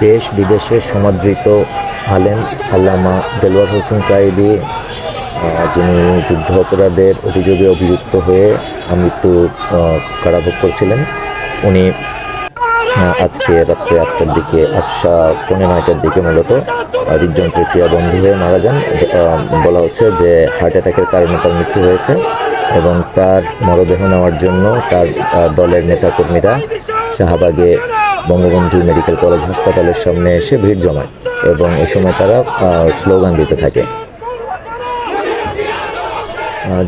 দেশ বিদেশে সমাদৃত আলেম আল্লামা দেলোয়ার হোসেন সাঈদী, যিনি যুদ্ধ অপরাধের অভিযোগে অভিযুক্ত হয়ে মৃত্যু কারাভোগ করছিলেন, উনি আজকে রাত্রে 8টার দিকে 8:15-9টার দিকে মূলত হৃদযন্ত্রের ক্রিয়া বন্ধ হয়ে মারা যান। বলা হচ্ছে যে হার্ট অ্যাটাকের কারণে তার মৃত্যু হয়েছে এবং তার মরদেহ নেওয়ার জন্য তার দলের নেতাকর্মীরা শাহবাগে বঙ্গবন্ধু মেডিকেল কলেজ হাসপাতালের সামনে এসে ভিড় জমায় এবং এই সময় তারা স্লোগান দিতে থাকে।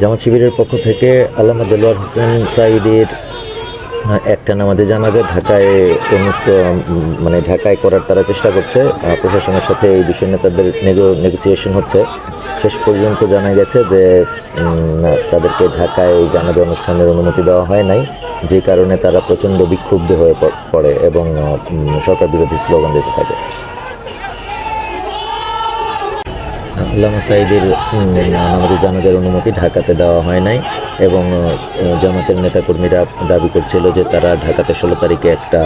জামাত শিবিরের পক্ষ থেকে আল্লামা দেলোয়ার হোসেন সাঈদীর একটা নামাজে জানাজা ঢাকায় করার তারা চেষ্টা করছে। প্রশাসনের সাথে এই বিষয় নিয়ে তাদের নেগোসিয়েশন হচ্ছে। শেষ পর্যন্ত জানা গেছে যে তাদেরকে ঢাকায় জানাজা অনুষ্ঠানের অনুমতি দেওয়া হয় নাই, যে কারণে তারা প্রচণ্ড বিক্ষুব্ধ হয়ে পড়ে এবং সরকার বিরোধী স্লোগান দিতে থাকে। আল্লামা সাঈদীর নামাজে জানাজার অনুমতি ঢাকাতে দেওয়া হয় নাই এবং জামাতের নেতাকর্মীরা দাবি করছিল যে তারা ঢাকাতে 16 তারিখে একটা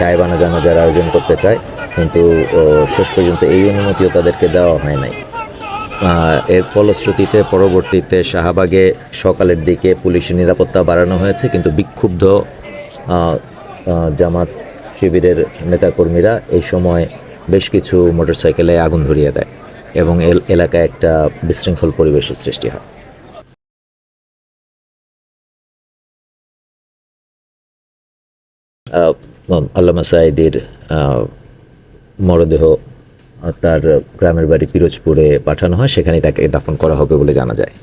গায়েবানা জানাজার আয়োজন করতে চায়, কিন্তু শেষ পর্যন্ত এই অনুমতিও তাদেরকে দেওয়া হয় নাই। এর ফলশ্রুতিতে পরবর্তীতে শাহবাগে সকালের দিকে পুলিশের নিরাপত্তা বাড়ানো হয়েছে, কিন্তু বিক্ষুব্ধ জামাত শিবিরের নেতাকর্মীরা এই সময় বেশ কিছু মোটরসাইকেলে আগুন ধরিয়ে দেয় এবং এলাকায় একটা বিশৃঙ্খল পরিবেশের সৃষ্টি হয়। আল্লামা সাঈদীর মরদেহ তার গ্রামের বাড়ি পিরোজপুরে পাঠানো হয়, সেখানেই তাকে দাফন করা হবে বলে জানা যায়।